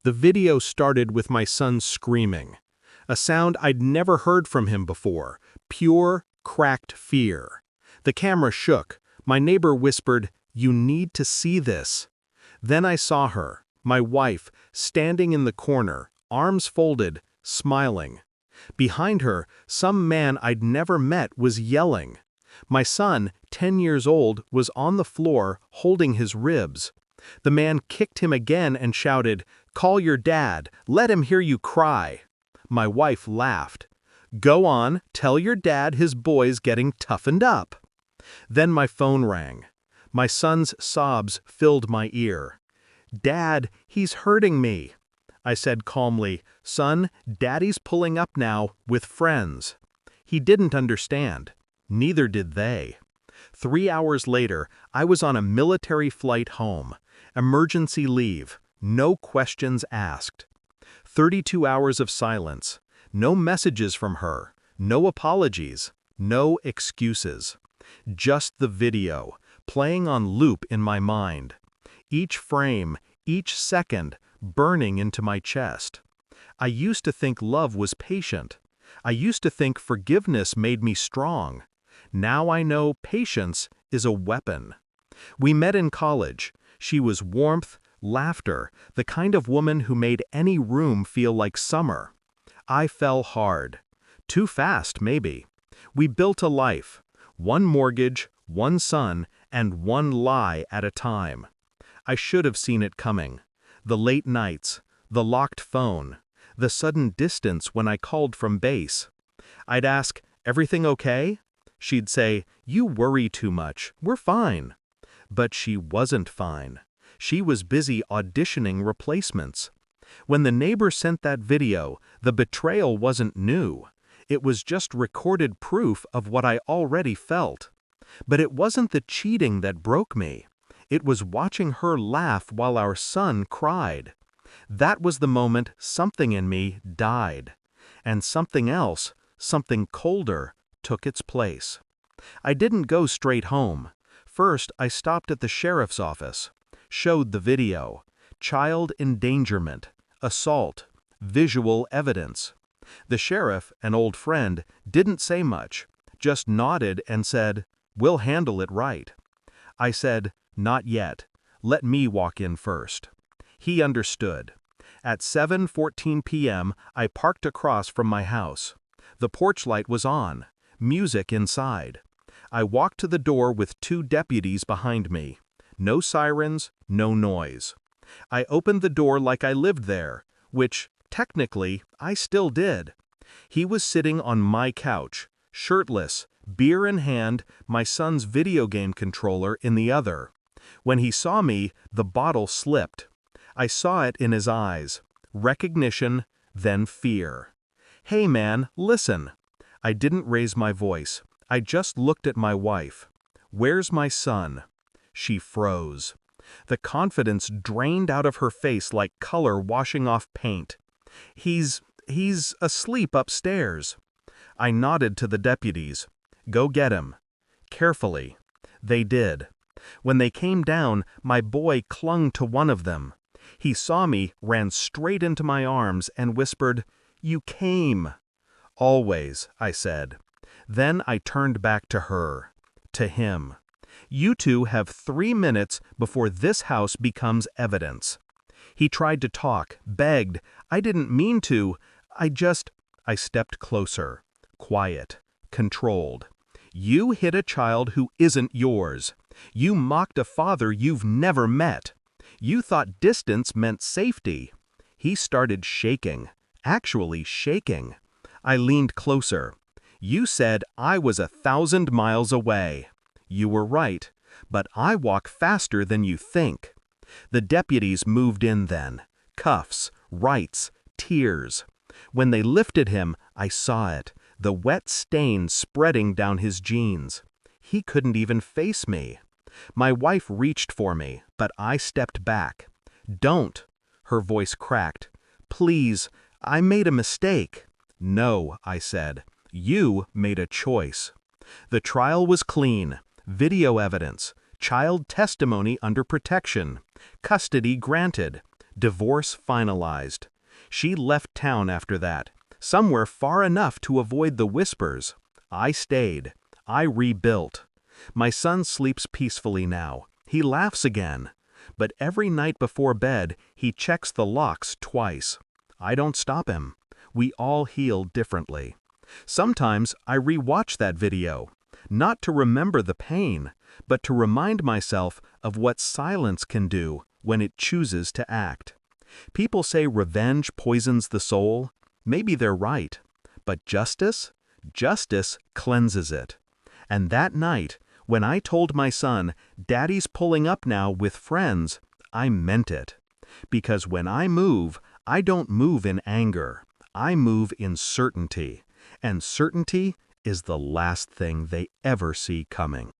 The video started with my son screaming. A sound I'd never heard from him before, pure, cracked fear. The camera shook. My neighbor whispered, "You need to see this." Then I saw her, my wife, standing in the corner, arms folded, smiling. Behind her, some man I'd never met was yelling. My son, 10 years old, was on the floor, holding his ribs. The man kicked him again and shouted, "Call your dad, let him hear you cry." My wife laughed. "Go on, tell your dad his boy's getting toughened up." Then my phone rang. My son's sobs filled my ear. "Dad, he's hurting me." I said calmly, "Son, Daddy's pulling up now, with friends." He didn't understand. Neither did they. 3 hours later, I was on a military flight home. Emergency leave, no questions asked. 32 hours of silence. No messages from her, no apologies, no excuses. Just the video, playing on loop in my mind. Each frame, each second, burning into my chest. I used to think love was patient. I used to think forgiveness made me strong. Now I know patience is a weapon. We met in college. She was warmth, laughter, the kind of woman who made any room feel like summer. I fell hard. Too fast, maybe. We built a life. One mortgage, one son, and one lie at a time. I should have seen it coming. The late nights, the locked phone, the sudden distance when I called from base. I'd ask, "Everything okay?" She'd say, "You worry too much, we're fine." But she wasn't fine. She was busy auditioning replacements. When the neighbor sent that video, the betrayal wasn't new. It was just recorded proof of what I already felt. But it wasn't the cheating that broke me. It was watching her laugh while our son cried. That was the moment something in me died. And something else, something colder, took its place. I didn't go straight home. First, I stopped at the sheriff's office. Showed the video. Child endangerment, assault, visual evidence. The sheriff, an old friend, didn't say much, just nodded and said, "We'll handle it right." I said, "Not yet. Let me walk in first." He understood. At 7:14 p.m., I parked across from my house. The porch light was on. Music inside. I walked to the door with 2 deputies behind me. No sirens, no noise. I opened the door like I lived there, which, technically, I still did. He was sitting on my couch, shirtless, beer in hand, my son's video game controller in the other. When he saw me, the bottle slipped. I saw it in his eyes. Recognition, then fear. "Hey man, listen." I didn't raise my voice. I just looked at my wife. "Where's my son?" She froze. The confidence drained out of her face like color washing off paint. He's asleep upstairs." I nodded to the deputies. "Go get him." Carefully. They did. When they came down, my boy clung to one of them. He saw me, ran straight into my arms, and whispered, "You came." "Always," I said. Then I turned back to her. To him. "You two have 3 minutes before this house becomes evidence." He tried to talk, begged. I didn't mean to. I stepped closer. Quiet. Controlled. "You hit a child who isn't yours. You mocked a father you've never met. You thought distance meant safety." He started shaking. Actually shaking. I leaned closer. "You said I was 1,000 miles away. You were right, but I walk faster than you think." The deputies moved in then. Cuffs, rights, tears. When they lifted him, I saw it, the wet stain spreading down his jeans. He couldn't even face me. My wife reached for me, but I stepped back. "Don't." Her voice cracked. "Please, I made a mistake." "No," I said. "You made a choice." The trial was clean. Video evidence. Child testimony under protection. Custody granted. Divorce finalized. She left town after that, somewhere far enough to avoid the whispers. I stayed. I rebuilt. My son sleeps peacefully now. He laughs again. But every night before bed, he checks the locks twice. I don't stop him. We all heal differently. Sometimes I re-watch that video, not to remember the pain, but to remind myself of what silence can do when it chooses to act. People say revenge poisons the soul. Maybe they're right. But justice? Justice cleanses it. And that night, when I told my son, "Daddy's pulling up now with friends," I meant it. Because when I move, I don't move in anger. I move in certainty. And certainty is the last thing they ever see coming.